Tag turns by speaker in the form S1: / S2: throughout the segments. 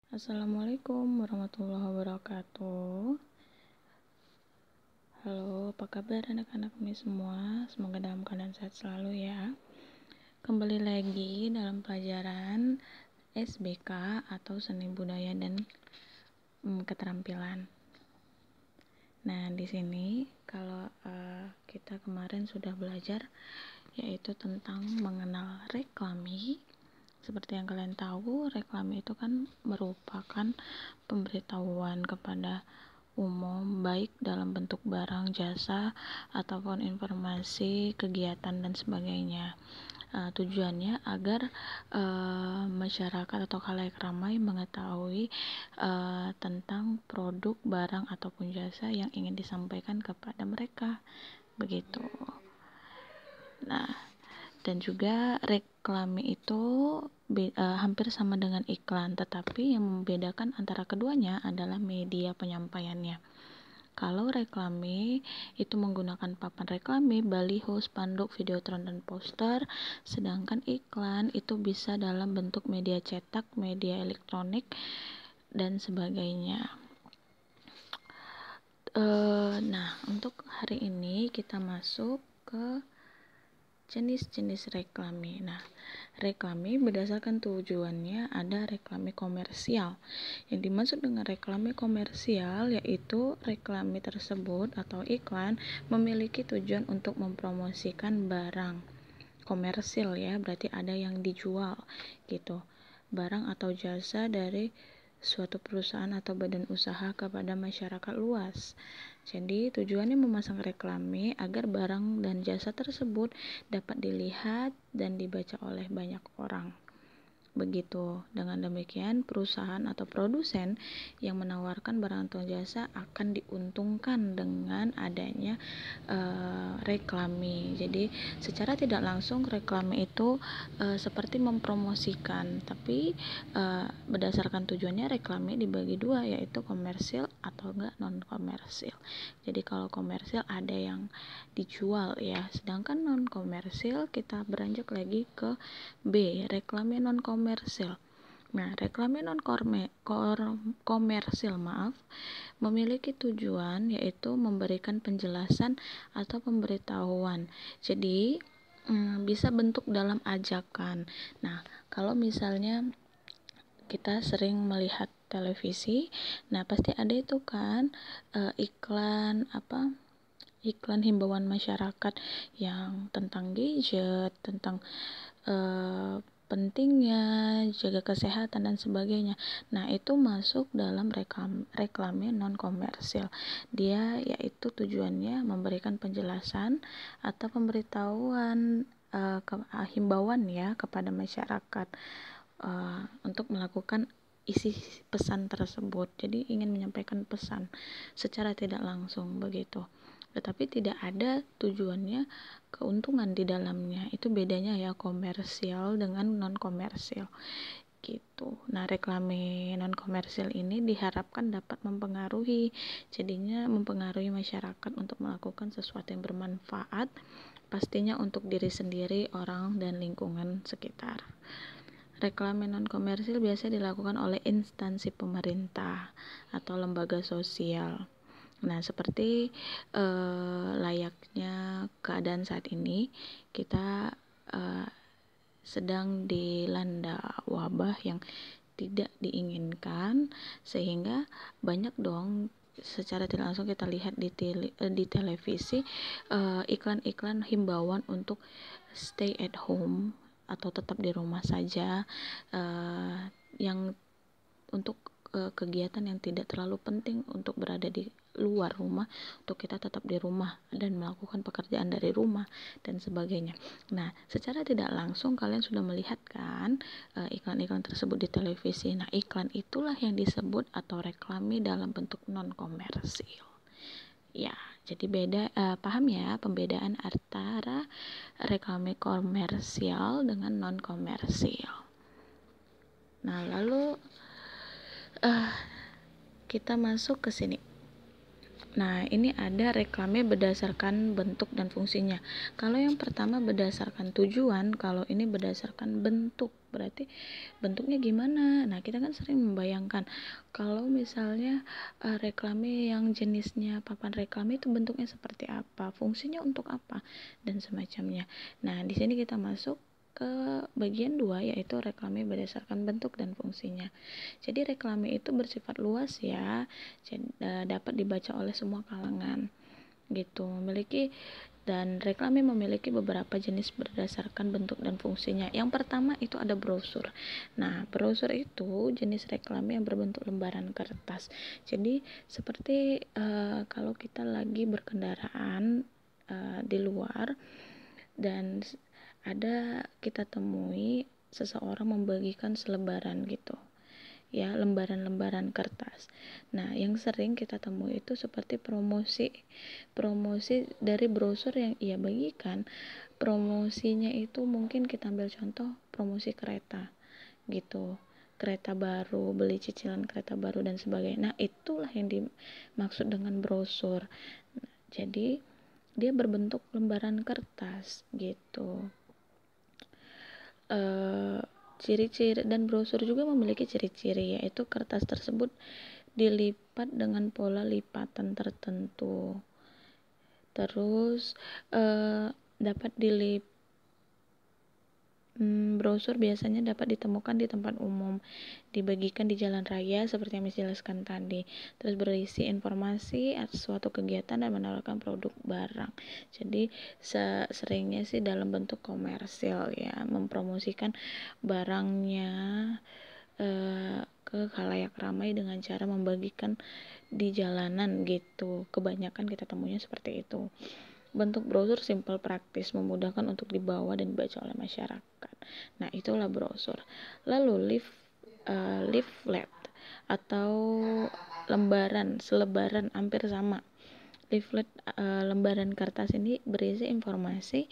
S1: Assalamualaikum warahmatullahi wabarakatuh. Halo, apa kabar anak-anak ini semua? Semoga dalam keadaan sehat selalu ya. Kembali lagi dalam pelajaran SBK atau Seni Budaya dan Keterampilan. Nah, di sini kalau kita kemarin sudah belajar yaitu tentang mengenal reklame. Seperti yang kalian tahu, reklame itu kan merupakan pemberitahuan kepada umum baik dalam bentuk barang, jasa, ataupun informasi, kegiatan dan sebagainya. Tujuannya agar masyarakat atau khalayak ramai mengetahui tentang produk, barang ataupun jasa yang ingin disampaikan kepada mereka, begitu. Nah, dan juga reklame itu hampir sama dengan iklan, tetapi yang membedakan antara keduanya adalah media penyampaiannya. Kalau reklame itu menggunakan papan reklame, baliho, spanduk, videotron, dan poster, sedangkan iklan itu bisa dalam bentuk media cetak, media elektronik, dan sebagainya. Nah, untuk hari ini kita masuk ke jenis-jenis reklame. Nah, reklame berdasarkan tujuannya ada reklame komersial. Yang dimaksud dengan reklame komersial yaitu reklame tersebut atau iklan memiliki tujuan untuk mempromosikan barang. Komersil ya, berarti ada yang dijual gitu. Barang atau jasa dari suatu perusahaan atau badan usaha kepada masyarakat luas. Jadi tujuannya memasang reklame agar barang dan jasa tersebut dapat dilihat dan dibaca oleh banyak orang. Begitu. Dengan demikian, perusahaan atau produsen yang menawarkan barang atau jasa akan diuntungkan dengan adanya reklame. Jadi, secara tidak langsung reklame itu seperti mempromosikan, tapi berdasarkan tujuannya reklame dibagi dua, yaitu komersil atau enggak non komersil. Jadi, kalau komersil ada yang dijual ya, sedangkan non komersil kita beranjak lagi ke B, reklame non komersil. Nah, reklame non komersil memiliki tujuan yaitu memberikan penjelasan atau pemberitahuan. Jadi bisa bentuk dalam ajakan. Nah, kalau misalnya kita sering melihat televisi, nah pasti ada itu kan iklan himbauan masyarakat yang tentang gadget, tentang pentingnya jaga kesehatan dan sebagainya. Nah, itu masuk dalam reklame non komersil. Dia yaitu tujuannya memberikan penjelasan atau pemberitahuan himbauan ya kepada masyarakat untuk melakukan isi pesan tersebut. Jadi ingin menyampaikan pesan secara tidak langsung begitu. Tetapi tidak ada tujuannya keuntungan di dalamnya. Itu bedanya ya komersial dengan non komersil gitu. Nah, reklame non komersil ini diharapkan dapat jadinya mempengaruhi masyarakat untuk melakukan sesuatu yang bermanfaat, pastinya untuk diri sendiri, orang dan lingkungan sekitar. Reklame non komersil biasa dilakukan oleh instansi pemerintah atau lembaga sosial. Nah, seperti layaknya keadaan saat ini, kita sedang dilanda wabah yang tidak diinginkan, sehingga banyak dong secara tidak langsung kita lihat di televisi iklan-iklan himbauan untuk stay at home atau tetap di rumah saja, yang untuk kegiatan yang tidak terlalu penting untuk berada di luar rumah, untuk kita tetap di rumah dan melakukan pekerjaan dari rumah dan sebagainya. Nah, secara tidak langsung kalian sudah melihat kan iklan-iklan tersebut di televisi. Nah, iklan itulah yang disebut atau reklame dalam bentuk non komersil. Ya, jadi paham ya pembedaan antara reklame komersial dengan non komersil. Nah, lalu kita masuk ke sini. Nah, ini ada reklame berdasarkan bentuk dan fungsinya. Kalau yang pertama berdasarkan tujuan, kalau ini berdasarkan bentuk. berarti bentuknya gimana. Nah, kita kan sering membayangkan kalau misalnya reklame yang jenisnya papan reklame itu bentuknya seperti apa, fungsinya untuk apa, dan semacamnya. Nah, di sini kita masuk ke bagian 2, yaitu reklame berdasarkan bentuk dan fungsinya. Jadi reklame itu bersifat luas ya, dapat dibaca oleh semua kalangan gitu. Reklame memiliki beberapa jenis berdasarkan bentuk dan fungsinya. Yang pertama itu ada brosur. Nah, brosur itu jenis reklame yang berbentuk lembaran kertas. Jadi seperti kalau kita lagi berkendaraan di luar dan ada kita temui seseorang membagikan selebaran gitu ya, lembaran-lembaran kertas. Nah, yang sering kita temui itu seperti promosi dari brosur yang ia bagikan. Promosinya itu mungkin kita ambil contoh promosi kereta gitu, kereta baru, beli cicilan kereta baru dan sebagainya. Nah, itulah yang dimaksud dengan brosur. Jadi dia berbentuk lembaran kertas gitu. Ciri-ciri dan brosur juga memiliki ciri-ciri, yaitu kertas tersebut dilipat dengan pola lipatan tertentu. Terus dapat brosur biasanya dapat ditemukan di tempat umum, dibagikan di jalan raya seperti yang dijelaskan tadi. Terus berisi informasi atas suatu kegiatan dan menawarkan produk barang. Jadi seringnya sih dalam bentuk komersil ya, mempromosikan barangnya ke khalayak ramai dengan cara membagikan di jalanan gitu. Kebanyakan kita temunya seperti itu. Bentuk brosur simpel, praktis, memudahkan untuk dibawa dan dibaca oleh masyarakat. Nah, itulah brosur. Lalu leaflet atau selebaran hampir sama. Leaflet lembaran kertas ini berisi informasi,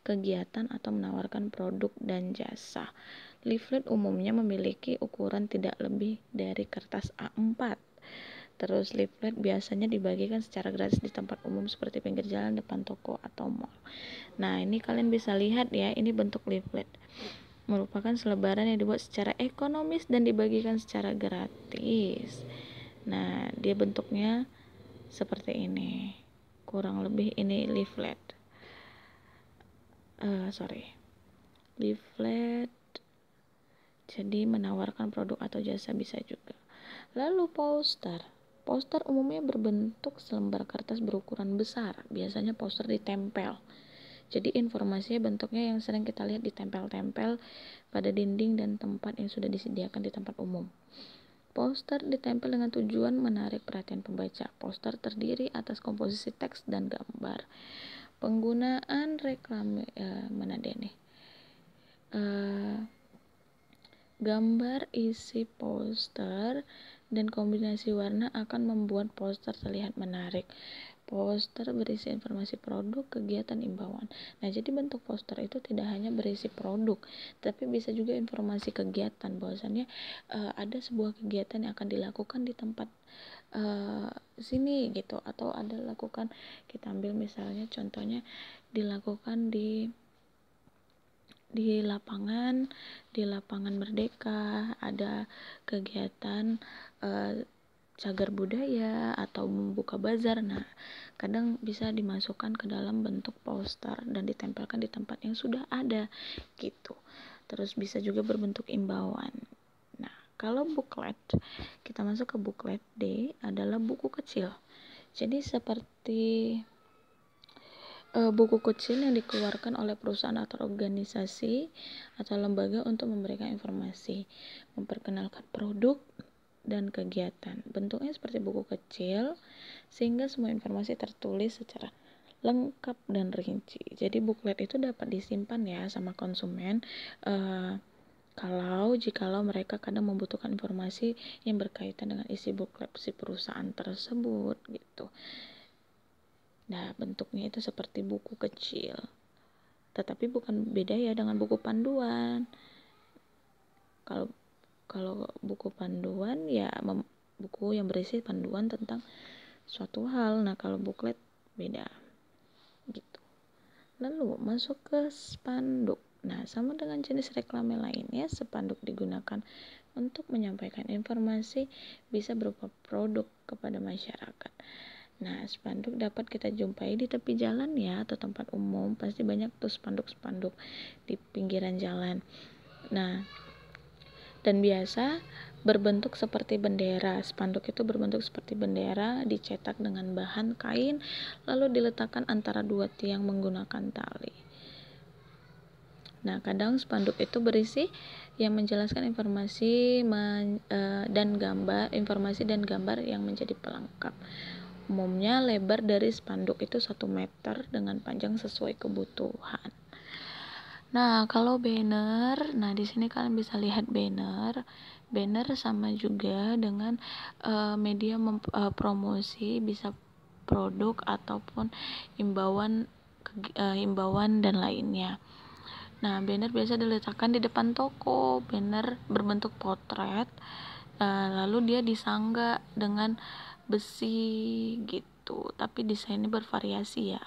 S1: kegiatan atau menawarkan produk dan jasa. Leaflet umumnya memiliki ukuran tidak lebih dari kertas A4. Terus leaflet biasanya dibagikan secara gratis di tempat umum seperti pinggir jalan, depan toko, atau mall. Nah, ini kalian bisa lihat ya, ini bentuk leaflet. Merupakan selebaran yang dibuat secara ekonomis dan dibagikan secara gratis. Nah, dia bentuknya seperti ini. Kurang lebih ini leaflet. Leaflet. Jadi menawarkan produk atau jasa bisa juga. Lalu poster. Poster umumnya berbentuk selembar kertas berukuran besar. Biasanya poster ditempel. Jadi informasinya bentuknya yang sering kita lihat ditempel-tempel pada dinding dan tempat yang sudah disediakan di tempat umum. Poster ditempel dengan tujuan menarik perhatian pembaca. Poster terdiri atas komposisi teks dan gambar. Penggunaan reklame gambar isi poster dan kombinasi warna akan membuat poster terlihat menarik. Poster berisi informasi produk, kegiatan, imbauan. Nah, jadi bentuk poster itu tidak hanya berisi produk, tapi bisa juga informasi kegiatan. Bahwasannya ada sebuah kegiatan yang akan dilakukan di tempat sini gitu, atau ada lakukan, kita ambil misalnya contohnya dilakukan di lapangan Merdeka, ada kegiatan cagar budaya atau membuka bazar. Nah, kadang bisa dimasukkan ke dalam bentuk poster dan ditempelkan di tempat yang sudah ada gitu. Terus bisa juga berbentuk imbauan. Nah, kalau booklet, kita masuk ke booklet D, adalah buku kecil. Jadi seperti buku kecil yang dikeluarkan oleh perusahaan atau organisasi atau lembaga untuk memberikan informasi, memperkenalkan produk dan kegiatan. Bentuknya seperti buku kecil sehingga semua informasi tertulis secara lengkap dan rinci. Jadi booklet itu dapat disimpan ya sama konsumen jikalau mereka kadang membutuhkan informasi yang berkaitan dengan isi booklet si perusahaan tersebut gitu. Nah, bentuknya itu seperti buku kecil, tetapi bukan beda ya dengan buku panduan. Kalau buku panduan ya buku yang berisi panduan tentang suatu hal. Nah, kalau booklet beda gitu. Lalu masuk ke spanduk. Nah, sama dengan jenis reklame lainnya, spanduk digunakan untuk menyampaikan informasi, bisa berupa produk kepada masyarakat. Nah, spanduk dapat kita jumpai di tepi jalan ya, atau tempat umum. Pasti banyak tuh spanduk-spanduk di pinggiran jalan. Nah, dan biasa berbentuk seperti bendera. Spanduk itu berbentuk seperti bendera, dicetak dengan bahan kain, lalu diletakkan antara dua tiang menggunakan tali. Nah, kadang spanduk itu berisi yang menjelaskan informasi dan gambar yang menjadi pelengkap. Umumnya lebar dari spanduk itu 1 meter dengan panjang sesuai kebutuhan. Nah, kalau banner, nah di sini kalian bisa lihat banner. Banner sama juga dengan media promosi, bisa produk ataupun himbauan dan lainnya. Nah, banner biasa diletakkan di depan toko. Banner berbentuk potret, lalu dia disangga dengan besi gitu, tapi desainnya bervariasi ya.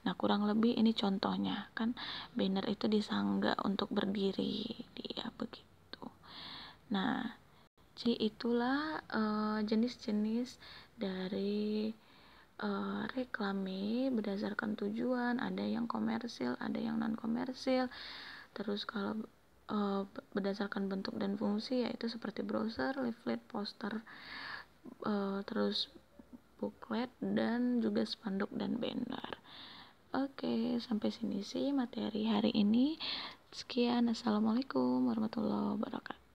S1: Nah, kurang lebih ini contohnya, kan banner itu disangga untuk berdiri dia begitu. Nah, jadi itulah jenis-jenis dari reklame berdasarkan tujuan. Ada yang komersil, ada yang non komersil. Terus kalau berdasarkan bentuk dan fungsi, yaitu seperti brosur, leaflet, poster, terus booklet, dan juga spanduk dan banner. Oke, sampai sini sih materi hari ini. Sekian, assalamualaikum warahmatullahi wabarakatuh.